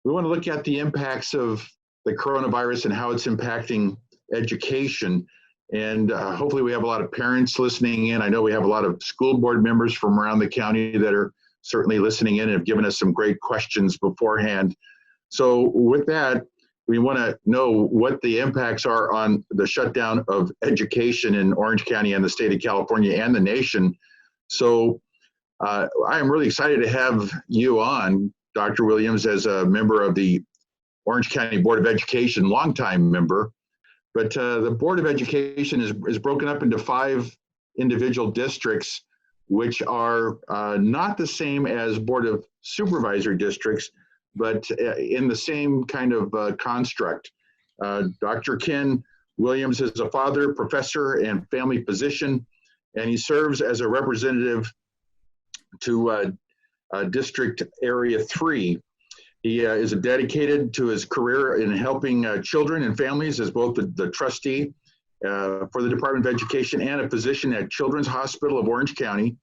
We want to look at the impacts of the coronavirus and how it's impacting education. And hopefully we have a lot of parents listening in. I know we have a lot of school board members from around the county that are certainly listening in and have given us some great questions beforehand. So with that, we want to know what the impacts are on the shutdown of education in Orange County and the state of California and the nation. So I am really excited to have you on, Dr. Williams, as a member of the Orange County Board of Education, longtime member. But the Board of Education is broken up into 5 individual districts, which are not the same as Board of Supervisor districts, but in the same kind of construct. Dr. Ken Williams is a father, professor, and family physician, and he serves as a representative to District Area 3. He is dedicated to his career in helping children and families as both the trustee for the Department of Education and a physician at Children's Hospital of Orange County,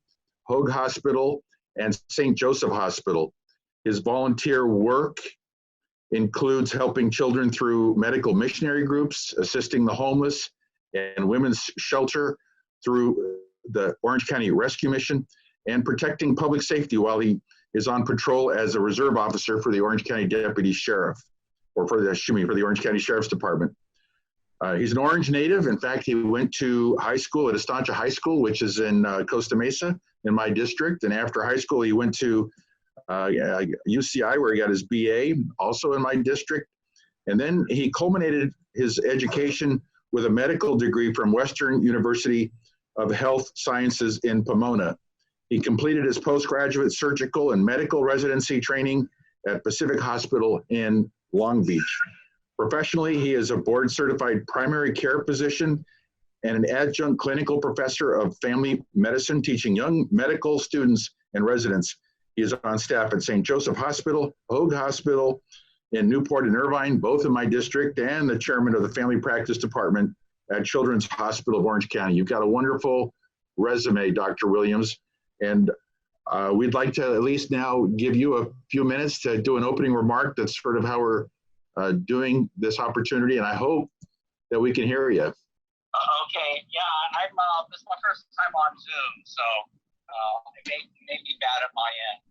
Hoag Hospital, and St. Joseph Hospital. His volunteer work includes helping children through medical missionary groups, assisting the homeless, and women's shelter through the Orange County Rescue Mission, and protecting public safety while he is on patrol as a reserve officer for the Orange County Deputy Sheriff, or for the Orange County Sheriff's Department. He's an Orange native. In fact, he went to high school at Estancia High School, which is in Costa Mesa in my district. And after high school, he went to UCI, where he got his BA, also in my district. And then he culminated his education with a medical degree from Western University of Health Sciences in Pomona. He completed his postgraduate surgical and medical residency training at Pacific Hospital in Long Beach. Professionally, he is a board-certified primary care physician and an adjunct clinical professor of family medicine, teaching young medical students and residents. He is on staff at St. Joseph Hospital, Hoag Hospital in Newport and Irvine, both in my district, and the chairman of the Family Practice Department at Children's Hospital of Orange County. You've got a wonderful resume, Dr. Williams, and we'd like to at least now give you a few minutes to do an opening remark. That's sort of how we're doing this opportunity, and I hope that we can hear you. Okay, yeah, this is my first time on Zoom, so it may be bad at my end.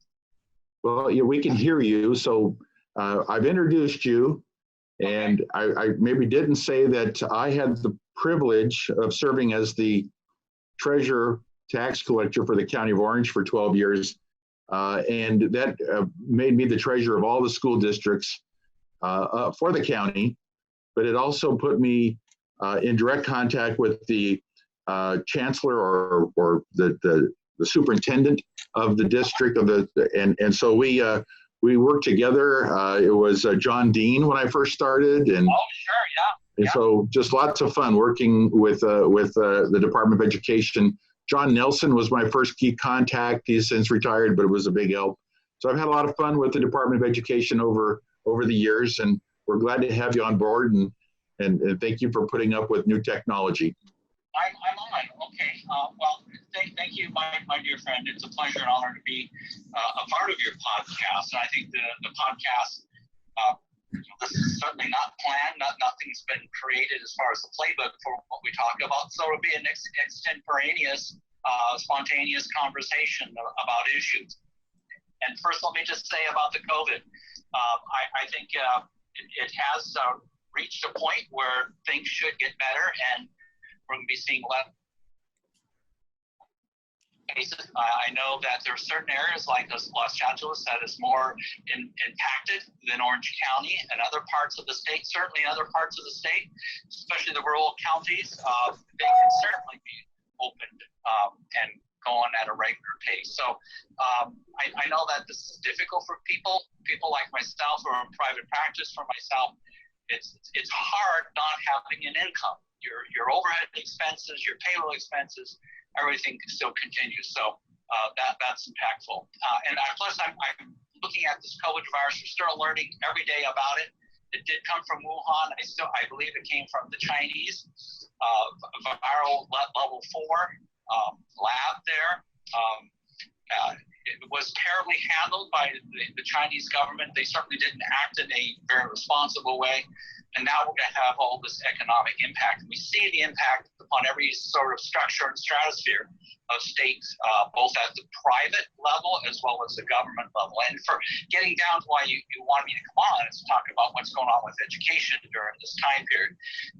Well, yeah, we can hear you. So I've introduced you, and I maybe didn't say that I had the privilege of serving as the treasurer tax collector for the County of Orange for 12 years. And that made me the treasurer of all the school districts for the county, but it also put me in direct contact with the chancellor or the superintendent of the district and so we worked together. It was John Dean when I first started, and sure, yeah. And so just lots of fun working with the Department of Education. John Nelson was my first key contact. He's since retired, but it was a big help. So I've had a lot of fun with the Department of Education over the years, and we're glad to have you on board, and thank you for putting up with new technology. I'm on. Okay. Well, thank you, my dear friend. It's a pleasure and honor to be a part of your podcast. And I think the podcast, this is certainly not planned. Nothing's been created as far as the playbook for what we talk about. So it'll be an extemporaneous, spontaneous conversation about issues. And first, let me just say about the COVID. I think it has reached a point where things should get better, and we're going to be seeing less cases. I know that there are certain areas like Los Angeles that is more impacted than Orange County and other parts of the state. Certainly other parts of the state, especially the rural counties, they can certainly be opened and go on at a regular pace. So I know that this is difficult for people like myself who are in private practice. For myself, it's hard not having an income. Your overhead expenses, your payroll expenses, everything still continues. So that's impactful. And plus, I'm looking at this COVID virus. We're still learning every day about it. It did come from Wuhan. I believe it came from the Chinese viral level 4 lab there. it was terribly handled by the Chinese government. They certainly didn't act in a very responsible way. And now we're going to have all this economic impact. And we see the impact upon every sort of structure and stratosphere of states, both at the private level as well as the government level. And for getting down to why you wanted me to come on is to talk about what's going on with education during this time period.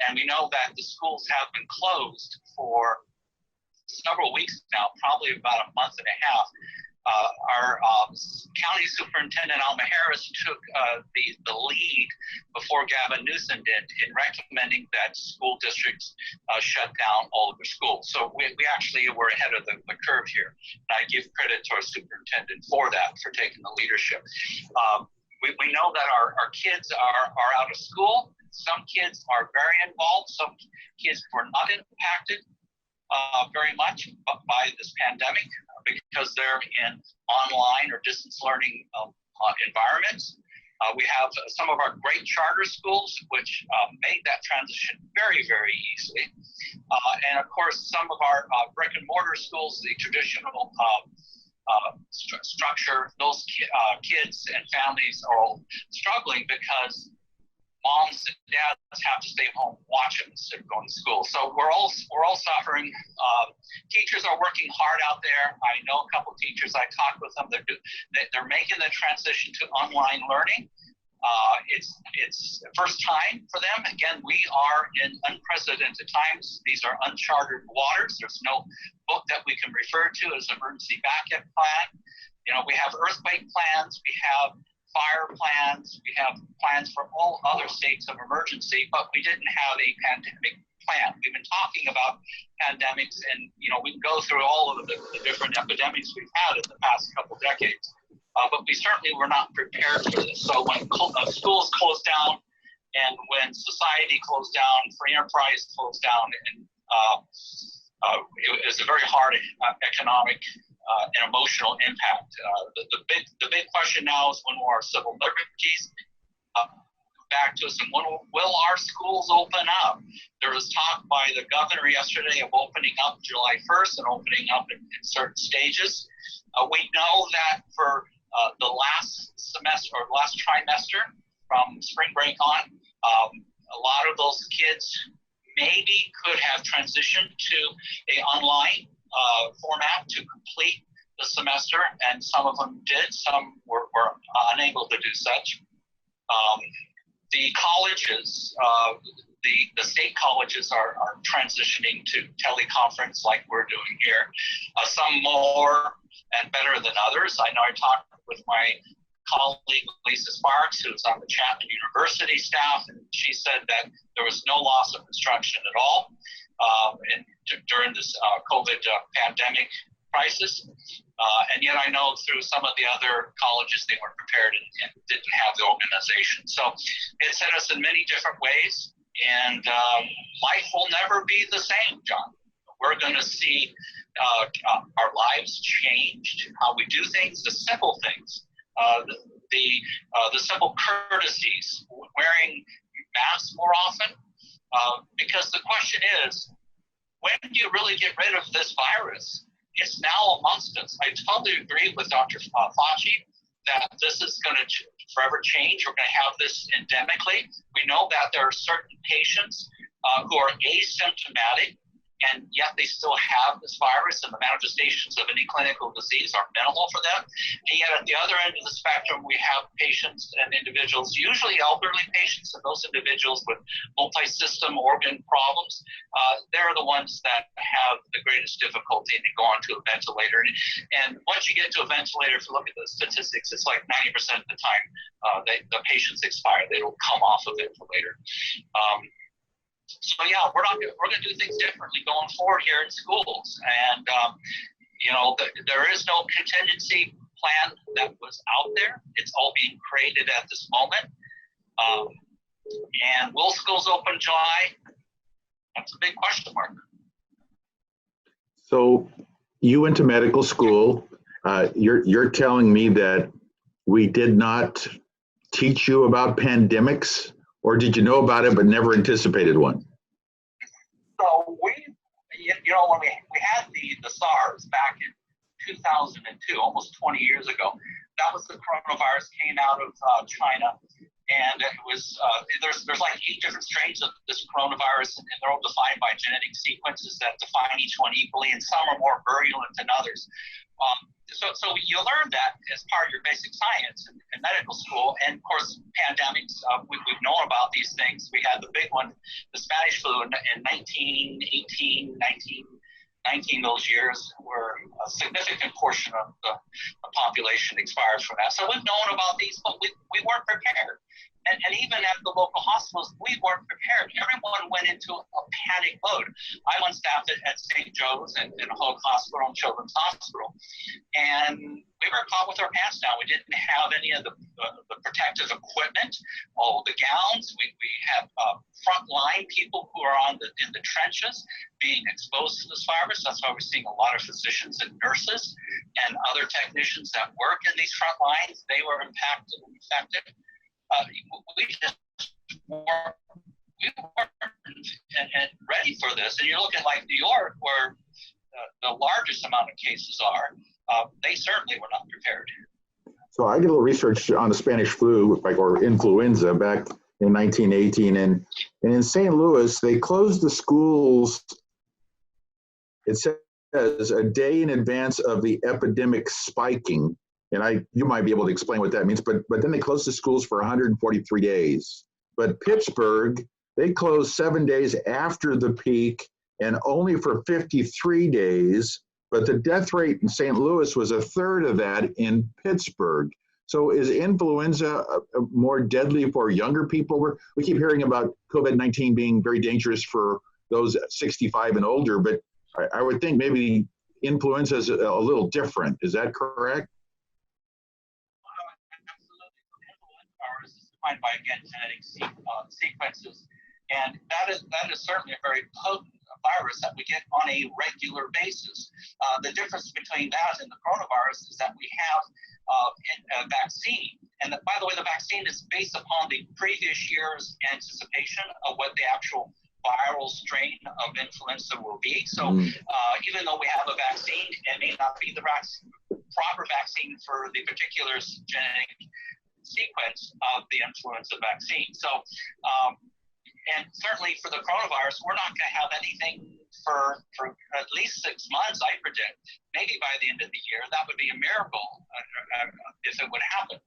And we know that the schools have been closed for several weeks now, probably about a month and a half. Our county superintendent, Alma Harris, took the lead before Gavin Newsom did in recommending that school districts shut down all of their schools. So we actually were ahead of the curve here. And I give credit to our superintendent for that, for taking the leadership. We know that our kids are out of school. Some kids are very involved. Some kids were not impacted very much by this pandemic because they're in online or distance learning environments. We have some of our great charter schools, which made that transition very, very easily. And of course, some of our brick and mortar schools, the traditional structure, those kids and families are all struggling because moms and dads have to stay home and watch them instead of going to school. So we're all suffering. Teachers are working hard out there. I know a couple of teachers, I talked with them, they're making the transition to online learning. It's the first time for them. Again, we are in unprecedented times. These are uncharted waters. There's no book that we can refer to as an emergency backup plan. You know, we have earthquake plans, we have fire plans, we have plans for all other states of emergency, but we didn't have a pandemic plan. We've been talking about pandemics, and we can go through all of the different epidemics we've had in the past couple decades, but we certainly were not prepared for this. So when schools closed down, and when society closed down, free enterprise closed down, and it was a very hard economic and emotional impact. The big question now is, when will our civil liberties back to us, and when will our schools open up? There was talk by the governor yesterday of opening up July 1st and opening up in certain stages. We know that for the last semester or last trimester from spring break on, a lot of those kids maybe could have transitioned to a online format to complete the semester, and some of them did. Some were unable to do such. The colleges, the state colleges are transitioning to teleconference like we're doing here. Some more and better than others. I know I talked with my colleague Lisa Sparks, who's on the Chapman University staff, and she said that there was no loss of instruction at all during this COVID pandemic crisis. And yet I know through some of the other colleges, they weren't prepared and didn't have the organization. So it's hit us in many different ways, and life will never be the same, John. We're going to see our lives changed, how we do things, the simple things, the simple courtesies, wearing masks more often, because the question is, when do you really get rid of this virus? It's now amongst us. I totally agree with Dr. Fauci that this is going to forever change. We're going to have this endemically. We know that there are certain patients who are asymptomatic, and yet they still have this virus, and the manifestations of any clinical disease are minimal for them. And yet at the other end of the spectrum, we have patients and individuals, usually elderly patients, and those individuals with multi-system organ problems, they're the ones that have the greatest difficulty to go onto a ventilator. And once you get to a ventilator, if you look at the statistics, it's like 90% of the time the patients expire. They don't come off a ventilator. So yeah, we're going to do things differently going forward here in schools, and there is no contingency plan that was out there. It's all being created at this moment. And will schools open July? That's a big question mark. So you went to medical school. You're telling me that we did not teach you about pandemics? Or did you know about it but never anticipated one? So when we had the SARS back in 2002, almost 20 years ago. That was the coronavirus came out of China. And it was there's like 8 different strains of this coronavirus, and they're all defined by genetic sequences that define each one equally, and some are more virulent than others. So you learn that as part of your basic science in medical school, and of course pandemics. We've known about these things. We had the big one, the Spanish flu, in 1918, 1919. Those years where a significant portion of the population expired from that. So we've known about these, but we weren't prepared. And even at the local hospitals, we weren't prepared. Everyone went into a panic mode. I'm on staff at St. Joe's and Hoag Hospital and Children's Hospital. And we were caught with our pants down. We didn't have any of the protective equipment, all the gowns. We have frontline people who are in the trenches being exposed to this virus. That's why we're seeing a lot of physicians and nurses and other technicians that work in these front lines. They were impacted and infected. We just weren't ready for this. And you look at like New York, where the largest amount of cases are, they certainly were not prepared. So I did a little research on the Spanish flu, or influenza, back in 1918, and in St. Louis, they closed the schools, it says, a day in advance of the epidemic spiking. And you might be able to explain what that means, but then they closed the schools for 143 days. But Pittsburgh, they closed 7 days after the peak and only for 53 days. But the death rate in St. Louis was a third of that in Pittsburgh. So is influenza more deadly for younger people? We keep hearing about COVID-19 being very dangerous for those 65 and older, but I would think maybe influenza is a little different. Is that correct? By again genetic sequences, and that is certainly a very potent virus that we get on a regular basis. The difference between that and the coronavirus is that we have a vaccine, and by the way, the vaccine is based upon the previous year's anticipation of what the actual viral strain of influenza will be. So even though we have a vaccine, it may not be the proper vaccine for the particular genetic sequence of the influenza vaccine. So, and certainly for the coronavirus, we're not going to have anything for at least 6 months, I predict. Maybe by the end of the year, that would be a miracle if it would happen.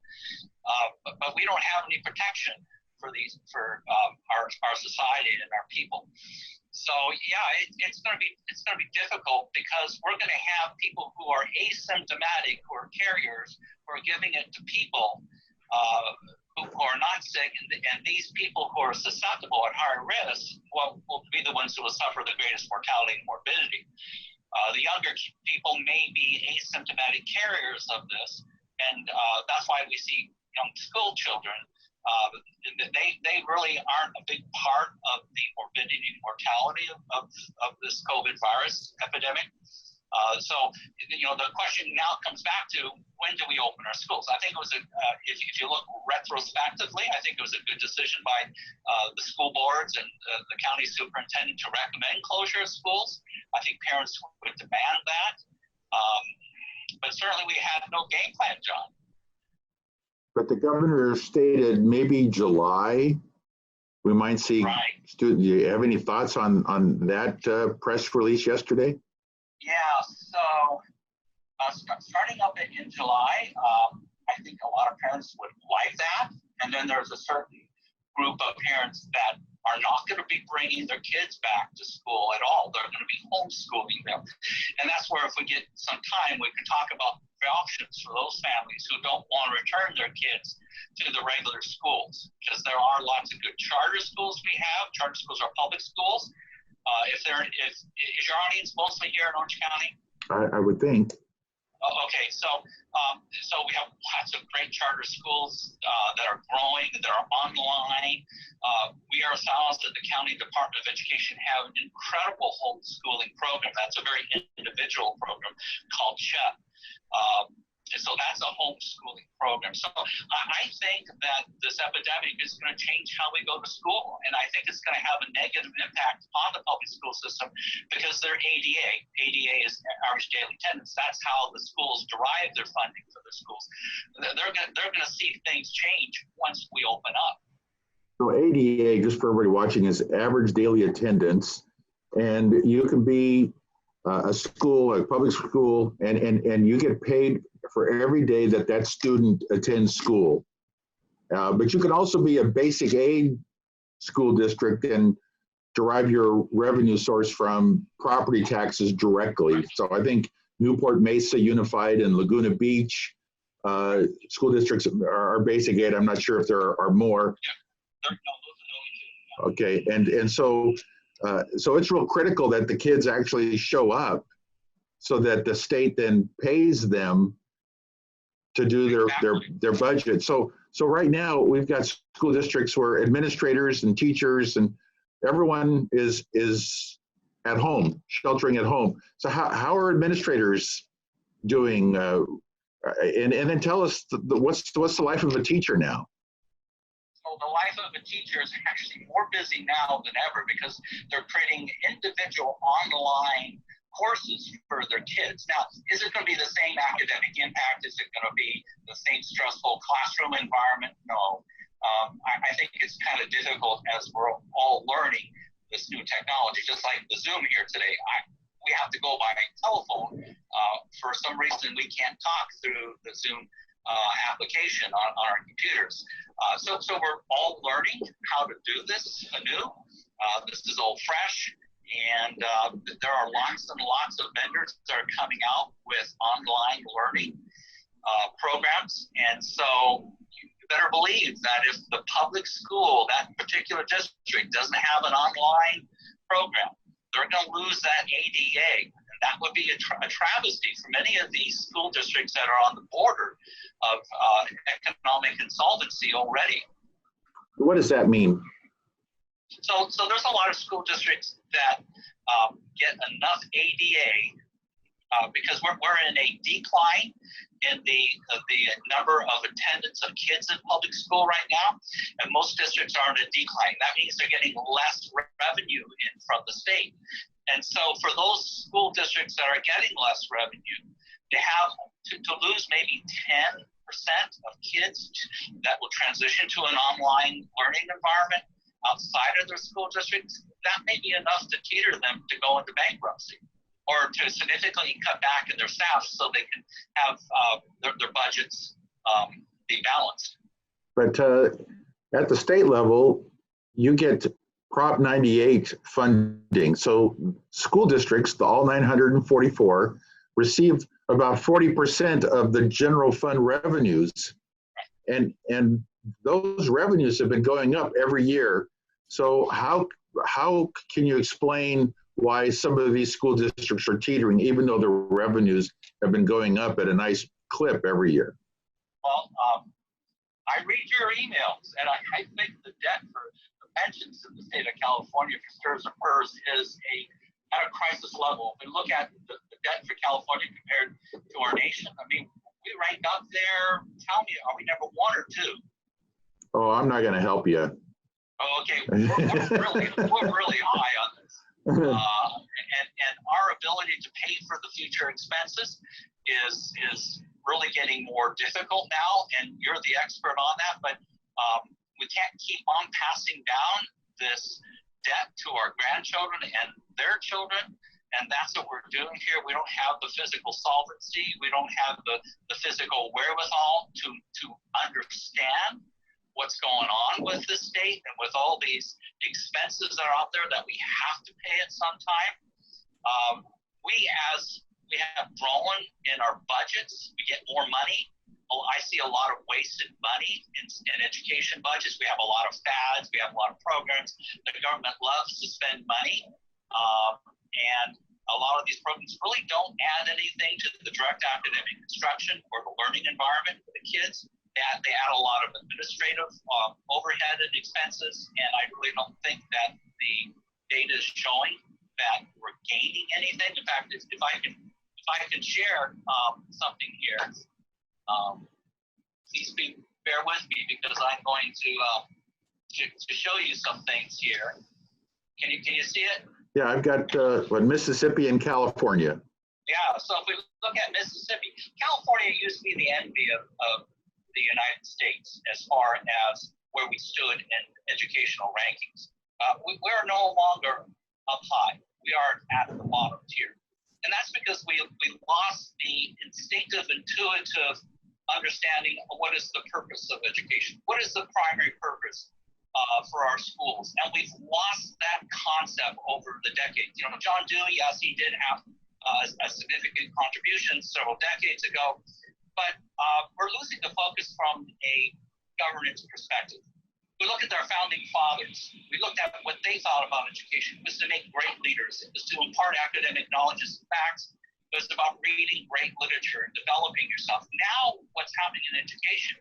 But we don't have any protection for our society and our people. So yeah, it's going to be difficult because we're going to have people who are asymptomatic, who are carriers, who are giving it to people who are not sick, and these people who are susceptible at higher risk will be the ones who will suffer the greatest mortality and morbidity. The younger people may be asymptomatic carriers of this, and that's why we see young school children. They really aren't a big part of the morbidity and mortality of this COVID virus epidemic. So, the question now comes back to, when do we open our schools? I think it was if you look retrospectively, I think it was a good decision by the school boards and the county superintendent to recommend closure of schools. I think parents would demand that. But certainly we had no game plan, John. But the governor stated maybe July we might see students. Do you have any thoughts on that press release yesterday? Yeah, so starting up in July, I think a lot of parents would like that. And then there's a certain group of parents that are not going to be bringing their kids back to school at all. They're going to be homeschooling them. And that's where, if we get some time, we can talk about the options for those families who don't want to return their kids to the regular schools, because there are lots of good charter schools we have. Charter schools are public schools. Is your audience mostly here in Orange County? I would think. Okay, so we have lots of great charter schools that are growing, that are online. We ourselves at the County Department of Education have an incredible homeschooling program. That's a very individual program called CHEP. So that's a homeschooling program. So I think that this epidemic is going to change how we go to school. And I think it's going to have a negative impact on the public school system because they're ADA. ADA is average daily attendance. That's how the schools derive their funding for their schools. They're going to see things change once we open up. So ADA, just for everybody watching, is average daily attendance. And you can be a school, a public school, and you get paid for every day that that student attends school. But you can also be a basic aid school district and derive your revenue source from property taxes directly. So I think Newport Mesa Unified and Laguna Beach school districts are basic aid. I'm not sure if there are more. Okay, and so it's real critical that the kids actually show up so that the state then pays them to do their budget. So right now we've got school districts where administrators and teachers and everyone is at home, sheltering at home. So how are administrators doing? And then tell us what's the life of a teacher now? So the life of a teacher is actually more busy now than ever because they're creating individual online courses for their kids. Now, is it going to be the same academic impact? Is it going to be the same stressful classroom environment? No. I think it's kind of difficult as we're all learning this new technology, just like the Zoom here today. We have to go by telephone. For some reason, we can't talk through the Zoom application on our computers. So we're all learning how to do this anew. This is all fresh. And there are lots and lots of vendors that are coming out with online learning programs. And so you better believe that if the public school, that particular district, doesn't have an online program, they're going to lose that ADA. And that would be a travesty for many of these school districts that are on the border of economic insolvency already. What does that mean? So there's a lot of school districts that get enough ADA because we're in a decline in the number of attendance of kids in public school right now, and most districts are in a decline. That means they're getting less revenue in from the state. And so for those school districts that are getting less revenue, they have to lose maybe 10% of kids that will transition to an online learning environment outside of their school districts. That may be enough to teeter them to go into bankruptcy or to significantly cut back in their staff so they can have their budgets be balanced. But at the state level, you get Prop 98 funding. So school districts, all 944, receive about 40% of the general fund revenues. And those revenues have been going up every year. So how can you explain why some of these school districts are teetering, even though the revenues have been going up at a nice clip every year? Well, I read your emails, and I think the debt for the pensions in the state of California for STRS and PERS is at a crisis level. If we look at the debt for California compared to our nation, I mean, we rank up there. Tell me, are we number 1 or 2? Oh, I'm not going to help you. Oh, okay, we're really high on this, and our ability to pay for the future expenses is really getting more difficult now. And you're the expert on that, but we can't keep on passing down this debt to our grandchildren and their children. And that's what we're doing here. We don't have the physical solvency. We don't have the physical wherewithal to understand what's going on with the state and with all these expenses that are out there that we have to pay at some time. We have grown in our budgets. We get more money. I see a lot of wasted money in education budgets. We have a lot of fads. We have a lot of programs. The government loves to spend money. And a lot of these programs really don't add anything to the direct academic instruction or the learning environment for the kids. They add a lot of administrative overhead and expenses, and I really don't think that the data is showing that we're gaining anything. In fact, if I can share something here, Please bear with me because I'm going to show you some things here. Can you see it? Yeah, I've got Mississippi and California. Yeah, so if we look at Mississippi, California used to be the envy of the United States as far as where we stood in educational rankings. We're no longer up high. We are at the bottom tier. And that's because we lost the instinctive, intuitive understanding of what is the purpose of education. What is the primary purpose for our schools? And we've lost that concept over the decades. You know, John Dewey, yes, he did have a significant contribution several decades ago, but we're losing the focus from a governance perspective. We look at our founding fathers. We looked at what they thought about education. It was to make great leaders. It was to impart academic knowledge and facts. It was about reading great literature and developing yourself. Now, what's happening in education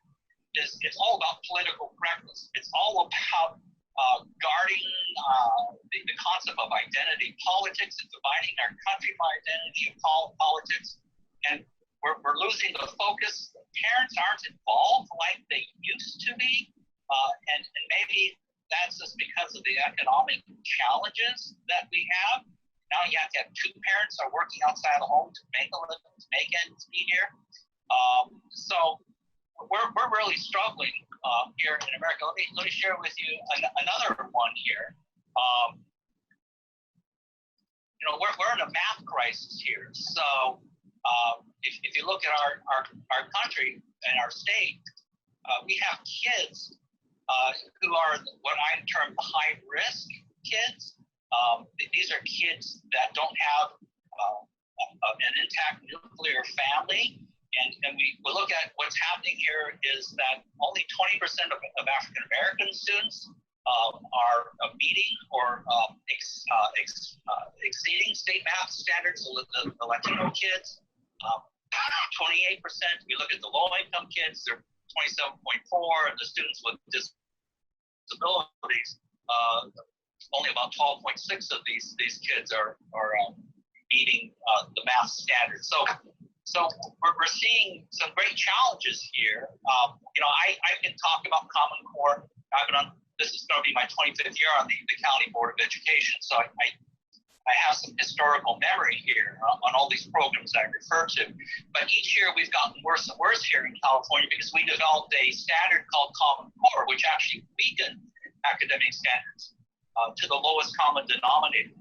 is it's all about political correctness. It's all about guarding the concept of identity politics and dividing our country by identity and politics. And we're losing the focus. Parents aren't involved like they used to be. And maybe that's just because of the economic challenges that we have. Now you have to have two parents are working outside the home to make a living, to make ends meet here. So we're really struggling here in America. Let me share with you another one here. You know, we're in a math crisis here. So if you look at our country and our state, we have kids who are what I term the high risk kids. These are kids that don't have an intact nuclear family. And we look at what's happening here is that only 20% of African American students are meeting or exceeding state math standards. So the Latino kids, 28%. We look at the low income kids, they're 27.4%, and the students with disabilities, only about 12.6 of these kids are meeting the math standards. So we're seeing some great challenges here. You know, I can talk about Common Core. This is going to be my 25th year on the County Board of Education, so I have some historical memory here on all these programs I refer to. But each year we've gotten worse and worse here in California because we developed a standard called Common Core, which actually weakened academic standards to the lowest common denominator.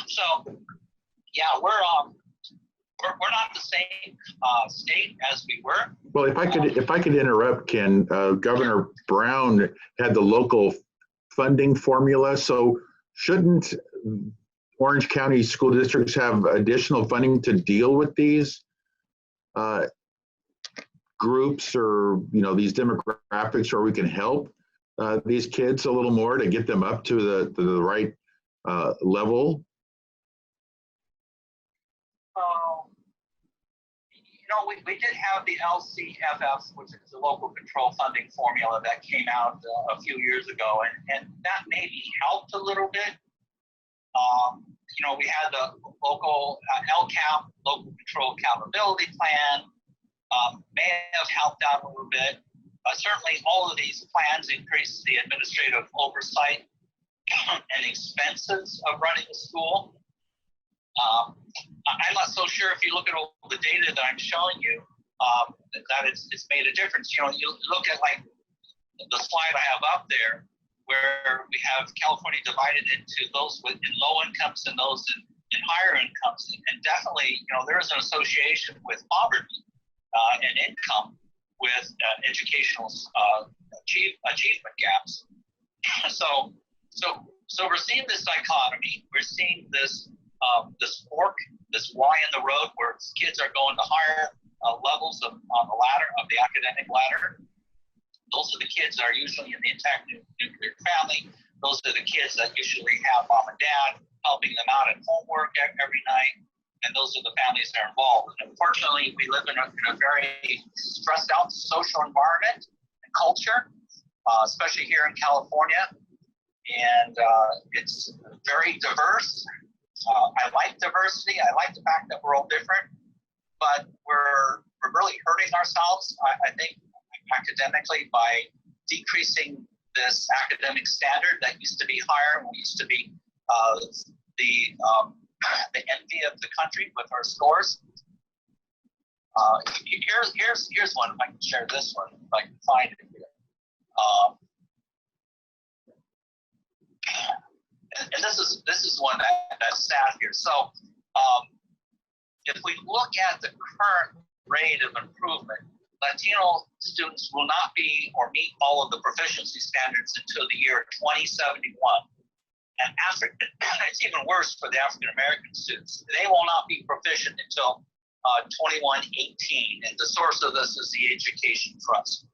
So, yeah, we're not the same state as we were. Well, if I could interrupt, Ken, Governor Brown had the local funding formula. So shouldn't Orange County school districts have additional funding to deal with these groups or these demographics, or we can help these kids a little more to get them up to the right level? We did have the LCFF, which is the local control funding formula that came out a few years ago, and that maybe helped a little bit. We had the local LCAP, local control accountability plan, may have helped out a little bit. Certainly all of these plans increase the administrative oversight and expenses of running a school. I'm not so sure if you look at all the data that I'm showing you, that it's made a difference. You look at like the slide I have up there, where we have California divided into those in low incomes and those in higher incomes. And definitely, there is an association with poverty and income with educational achievement gaps. So we're seeing this dichotomy. We're seeing this fork, this Y in the road, where kids are going to higher levels on the ladder of the academic ladder. Those are the kids that are usually in the intact nuclear family. Those are the kids that usually have mom and dad helping them out at homework every night. And those are the families that are involved. And unfortunately, we live in a very stressed out social environment and culture, especially here in California. And it's very diverse. I like diversity. I like the fact that we're all different, but we're really hurting ourselves, I think, academically by decreasing this academic standard that used to be higher. We used to be the envy of the country with our scores. Here's one. If I can share this one, if I can find it here. And this is one that's sad here. So if we look at the current rate of improvement, Latino students will not be or meet all of the proficiency standards until the year 2071. And it's even worse for the African American students. They will not be proficient until 2118. And the source of this is the Education Trust.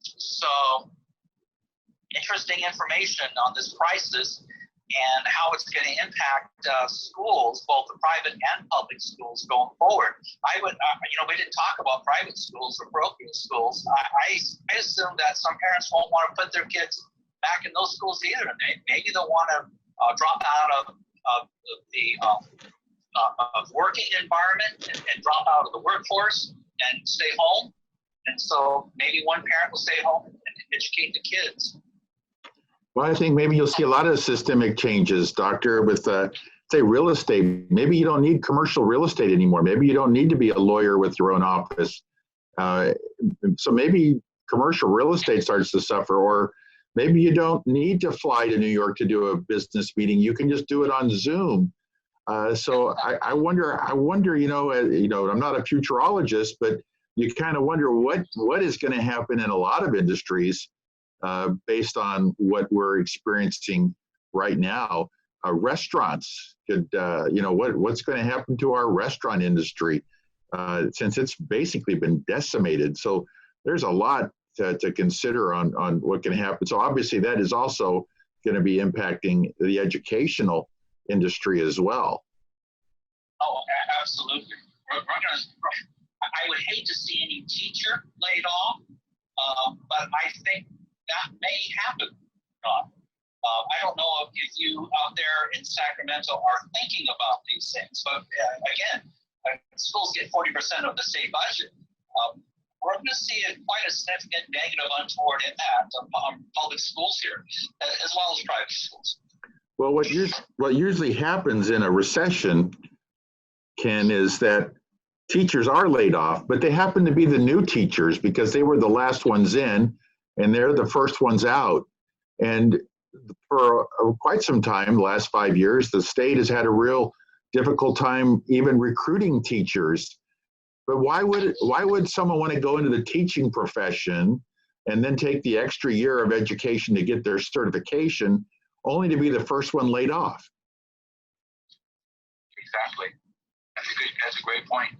So interesting information on this crisis and how it's going to impact schools, both the private and public schools going forward. I would, we didn't talk about private schools or parochial schools. I assume that some parents won't want to put their kids back in those schools either. Maybe they'll want to drop out of the working environment and drop out of the workforce and stay home. And so maybe one parent will stay home and educate the kids. Well, I think maybe you'll see a lot of systemic changes, Doctor, with, say, real estate. Maybe you don't need commercial real estate anymore. Maybe you don't need to be a lawyer with your own office. So maybe commercial real estate starts to suffer, or maybe you don't need to fly to New York to do a business meeting. You can just do it on Zoom. So I wonder, I'm not a futurologist, but you kind of wonder what is going to happen in a lot of industries based on what we're experiencing right now. Restaurants could, what's going to happen to our restaurant industry since it's basically been decimated. So there's a lot to consider on what can happen. So obviously that is also going to be impacting the educational industry as well. Oh, absolutely. I would hate to see any teacher laid off, but I think that may happen. I don't know if you out there in Sacramento are thinking about these things, but again, schools get 40% of the state budget. We're going to see quite a significant negative untoward impact on public schools here, as well as private schools. Well, what usually happens in a recession, Ken, is that teachers are laid off, but they happen to be the new teachers because they were the last ones in and they're the first ones out. And for quite some time, the last 5 years, the state has had a real difficult time even recruiting teachers. But why would someone want to go into the teaching profession and then take the extra year of education to get their certification only to be the first one laid off? Exactly. That's a great point.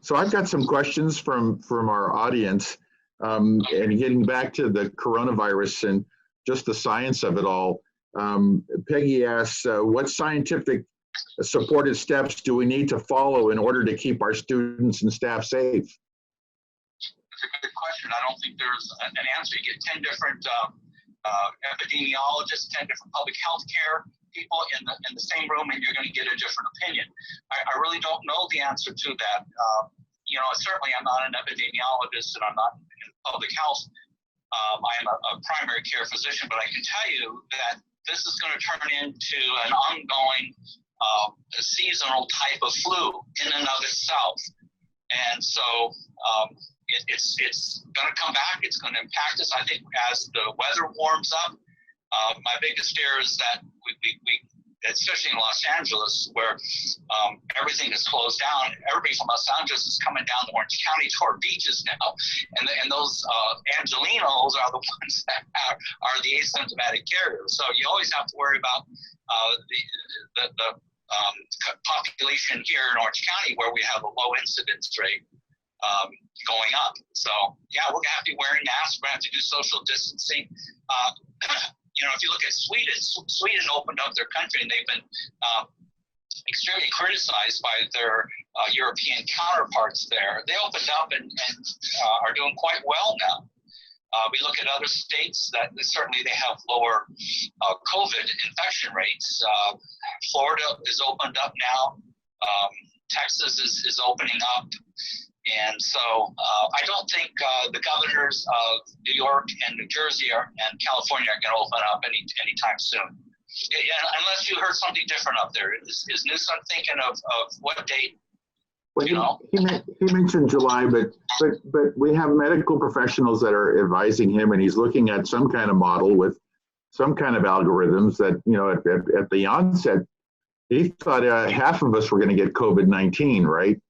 So I've got some questions from our audience, and getting back to the coronavirus and just the science of it all. Peggy asks, what scientific supported steps do we need to follow in order to keep our students and staff safe? That's a good question. I don't think there's an answer. You get 10 different epidemiologists, 10 different public health care people in the same room, and you're going to get a different opinion. I really don't know the answer to that. Certainly I'm not an epidemiologist and I'm not in public health. I am a primary care physician, but I can tell you that this is going to turn into an ongoing seasonal type of flu in and of itself. And so it's going to come back. It's going to impact us. I think as the weather warms up, my biggest fear is that we especially in Los Angeles, where everything is closed down. Everybody from Los Angeles is coming down to Orange County to our beaches now. And those Angelinos are the ones that are the asymptomatic carriers. So you always have to worry about the population here in Orange County, where we have a low incidence rate going up. So yeah, we're gonna have to be wearing masks. We're gonna have to do social distancing. If you look at Sweden opened up their country, and they've been extremely criticized by their European counterparts there. They opened up and are doing quite well now. We look at other states that certainly they have lower COVID infection rates. Florida is opened up now. Texas is opening up. And so I don't think the governors of New York and New Jersey and California are going to open up anytime soon. Yeah, unless you heard something different up there. Is Newsom thinking of what date? Well, he mentioned July, but we have medical professionals that are advising him, and he's looking at some kind of model with some kind of algorithms that, at the onset, he thought half of us were going to get COVID-19, right?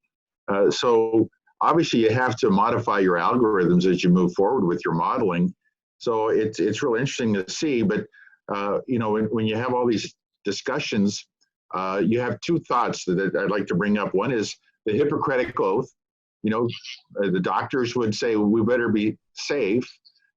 So obviously you have to modify your algorithms as you move forward with your modeling. So it's really interesting to see, but when you have all these discussions, you have two thoughts that I'd like to bring up. One is the Hippocratic Oath. The doctors would say, we better be safe.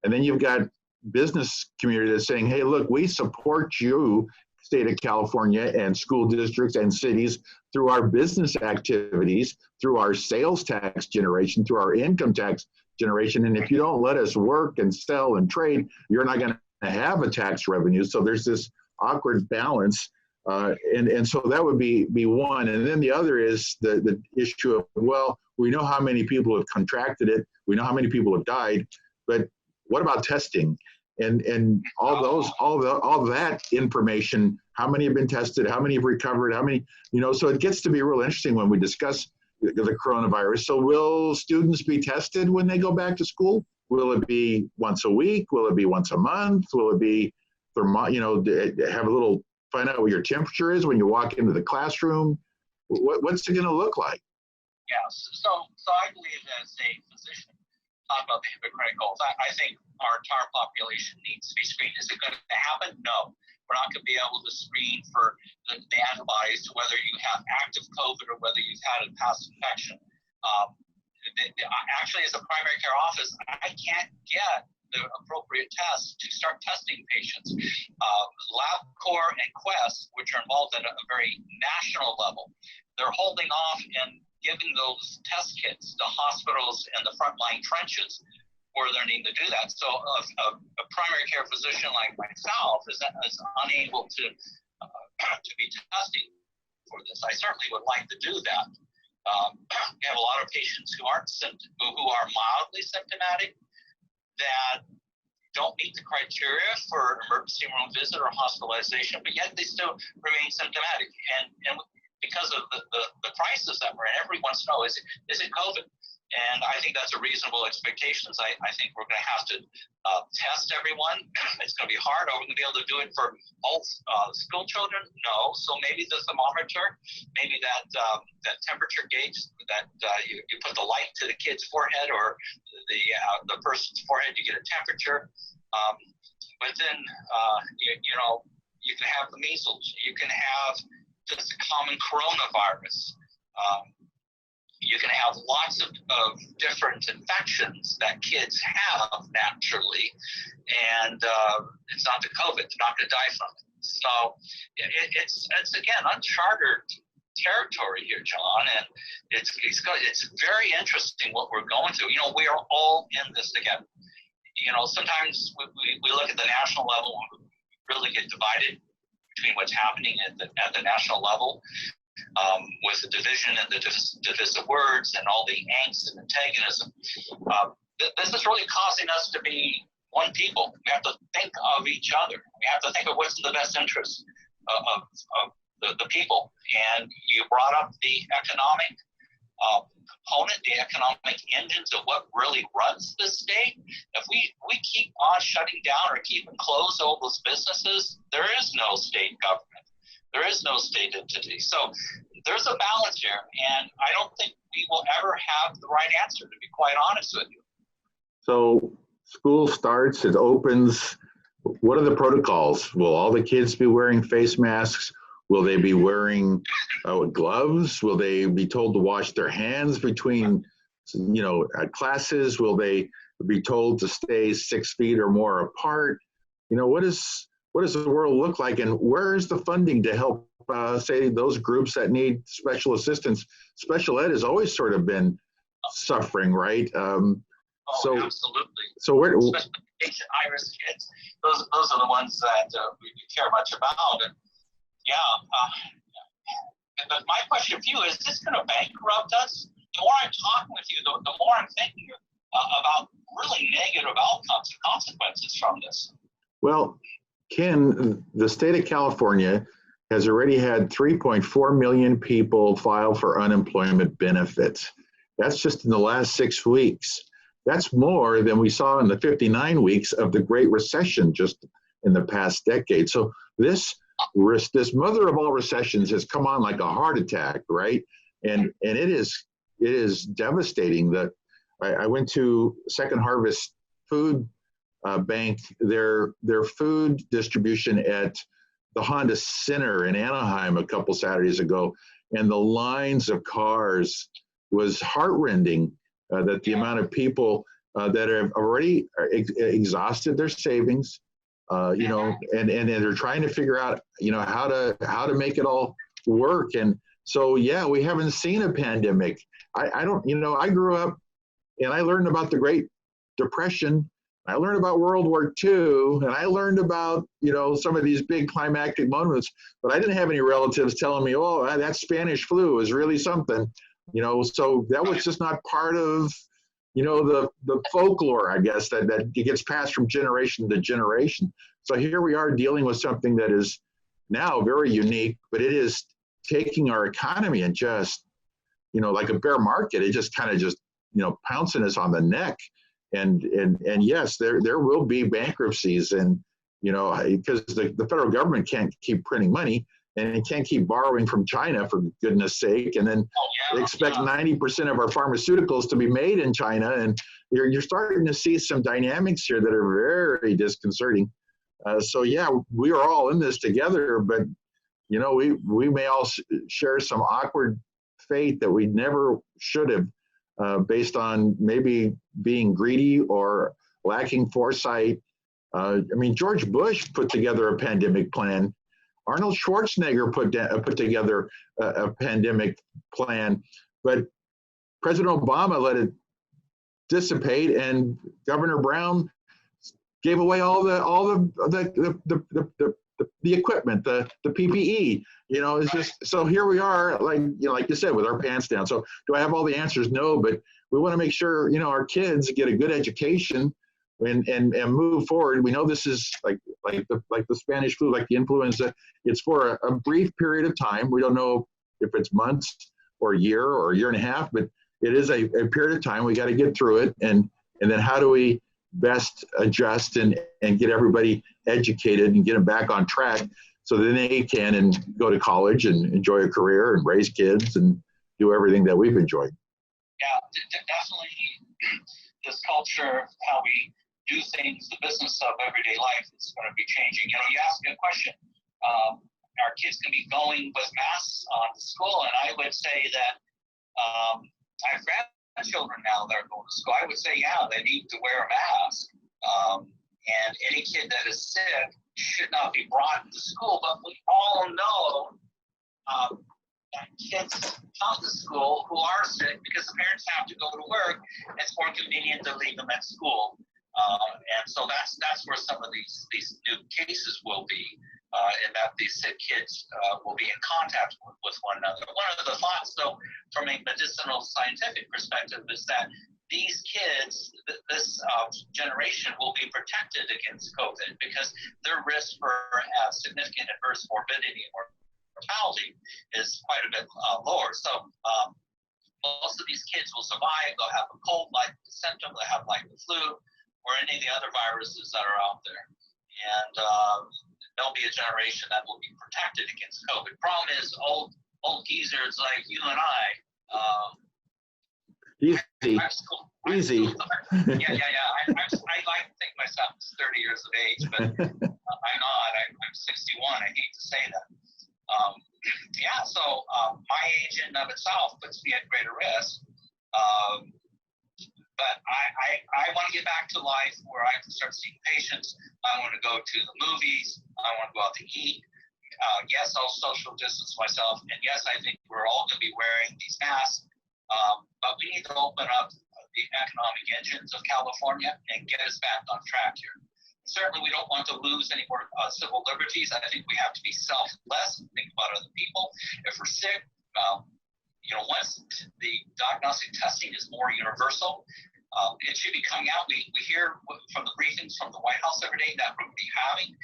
And then you've got business community that's saying, hey, look, we support you, state of California, and school districts and cities through our business activities, through our sales tax generation, through our income tax generation. And if you don't let us work and sell and trade, you're not going to have a tax revenue. So there's this awkward balance. And so that would be one. And then the other is the issue of, well, we know how many people have contracted it. We know how many people have died, but what about testing? And all that information, how many have been tested, how many have recovered, how many, so it gets to be real interesting when we discuss the coronavirus. So will students be tested when they go back to school? Will it be once a week? Will it be once a month? Will it be, have a little, find out what your temperature is when you walk into the classroom? What's it going to look like? Yes. So I believe as a physician, talk about the Hippocratic Oath, I think our entire population needs to be screened. Is it going to happen? No. We're not going to be able to screen for the antibodies to whether you have active COVID or whether you've had a past infection. Actually, as a primary care office, I can't get the appropriate tests to start testing patients. LabCorp and Quest, which are involved at a very national level, they're holding off and giving those test kits to hospitals and the frontline trenches where they need to do that. So a primary care physician like myself is unable to be testing for this. I certainly would like to do that. We have a lot of patients who are mildly symptomatic that don't meet the criteria for emergency room visit or hospitalization, but yet they still remain symptomatic. And because of the crisis that we're in, everyone wants to know, is it COVID? And I think that's a reasonable expectation. I think we're going to have to test everyone. It's going to be hard. Are we going to be able to do it for all school children? No. So maybe the thermometer, maybe that temperature gauge that you put the light to the kid's forehead or the person's forehead, you get a temperature. But then, you can have the measles. You can have just a common coronavirus. You can have lots of different infections that kids have naturally, and it's not the COVID. They're not going to die from it. So it's again uncharted territory here, John, and it's very interesting what we're going through. We are all in this together. Sometimes we look at the national level and we really get divided between what's happening at the national level. With the division and the divisive words and all the angst and antagonism. This is really causing us to be one people. We have to think of each other. We have to think of what's in the best interest of the people. And you brought up the economic component, the economic engines of what really runs this state. If we keep on shutting down or keeping closed all those businesses, there is no state government. There is no state entity. So there's a balance here, and I don't think we will ever have the right answer, to be quite honest with you. So school starts, it opens. What are the protocols? Will all the kids be wearing face masks? Will they be wearing gloves? Will they be told to wash their hands between, classes? Will they be told to stay 6 feet or more apart? What does the world look like, and where is the funding to help, say, those groups that need special assistance? Special ed has always sort of been suffering, right? So absolutely. So where? Especially high-risk kids. Those are the ones that we care much about. And But my question for you is this going to bankrupt us? The more I'm talking with you, the more I'm thinking about really negative outcomes and consequences from this. Well, Ken, the state of California has already had 3.4 million people file for unemployment benefits. That's just in the last 6 weeks. That's more than we saw in the 59 weeks of the Great Recession just in the past decade. So this mother of all recessions has come on like a heart attack, right? And it is devastating. That I went to Second Harvest Food Bank, their food distribution at the Honda Center in Anaheim a couple Saturdays ago, and the lines of cars was heartrending. That the amount of people that have already exhausted their savings, you know, and they're trying to figure out, you know, how to make it all work. And so, yeah, we haven't seen a pandemic. I don't, you know, I grew up and I learned about the Great Depression. I learned about World War II, and I learned about, you know, some of these big climactic moments, but I didn't have any relatives telling me, oh, that Spanish flu is really something, you know, so that was just not part of, you know, the folklore, I guess, that gets passed from generation to generation. So here we are dealing with something that is now very unique, but it is taking our economy and just, you know, like a bear market, it just kind of just, you know, pouncing us on the neck. And yes, there will be bankruptcies, and, you know, because the federal government can't keep printing money, and it can't keep borrowing from China, for goodness sake, and then expect 90% of our pharmaceuticals to be made in China. And you're starting to see some dynamics here that are very disconcerting. So yeah, we are all in this together, but, you know, we may all share some awkward fate that we never should have, based on maybe being greedy or lacking foresight. I mean, George Bush put together a pandemic plan. Arnold Schwarzenegger put together a pandemic plan, but President Obama let it dissipate, and Governor Brown gave away all the equipment, the PPE. You know, it's just, so here we are, like, you know, like you said, with our pants down. So do I have all the answers? No, but we want to make sure, you know, our kids get a good education and move forward. We know this is like the Spanish flu, like the influenza. It's for a brief period of time. We don't know if it's months or a year and a half, but it is a period of time. We got to get through it, and then how do we best adjust and get everybody educated and get them back on track, so then they can and go to college and enjoy a career and raise kids and do everything that we've enjoyed. Yeah, definitely. This culture, how we do things, the business of everyday life is going to be changing. You know, you asked me a question. Our kids can be going with masks to school, and I would say that I have grandchildren now that are going to school. I would say, yeah, they need to wear a mask. And any kid that is sick should not be brought into school. But we all know that kids come to school who are sick because the parents have to go to work. It's more convenient to leave them at school. And so that's where some of these new cases will be, and that these sick kids will be in contact with one another. One of the thoughts, though, from a medicinal scientific perspective, is that these kids, this generation, will be protected against COVID because their risk for significant adverse morbidity or mortality is quite a bit lower. So most of these kids will survive. They'll have a cold-like symptom. They'll have like the flu or any of the other viruses that are out there. And there'll be a generation that will be protected against COVID. Problem is, old geezers like you and I, Easy. Yeah. I like to think myself as 30 years of age, but I'm not. I'm 61. I hate to say that. So my age in and of itself puts me at greater risk. But I want to get back to life where I can start seeing patients. I want to go to the movies. I want to go out to eat. Yes, I'll social distance myself. And yes, I think we're all going to be wearing these masks. But we need to open up the economic engines of California and get us back on track here. certainly we don't want to lose any more civil liberties. I think we have to be selfless, think about other people. If we're sick, once the diagnostic testing is more universal, it should be coming out. We hear from the briefings from the White House every day that we'll be having.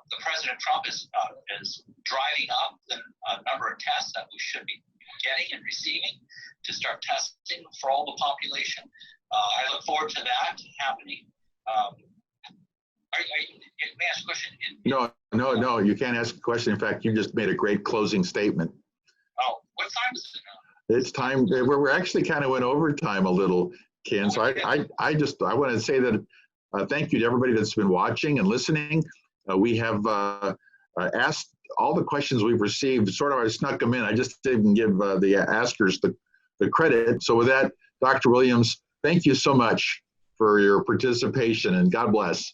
The President Trump is driving up the number of tests that we should be getting and receiving to start testing for all the population. I look forward to that happening. May I ask a question? No, you can't ask a question. In fact, you just made a great closing statement. Oh, what time is it now? It's time. We're actually kind of went over time a little, Ken. So I want to say that thank you to everybody that's been watching and listening. We have asked all the questions we've received. Sort of, I snuck them in. I just didn't give the askers the credit. So with that, Dr. Williams, thank you so much for your participation, and God bless.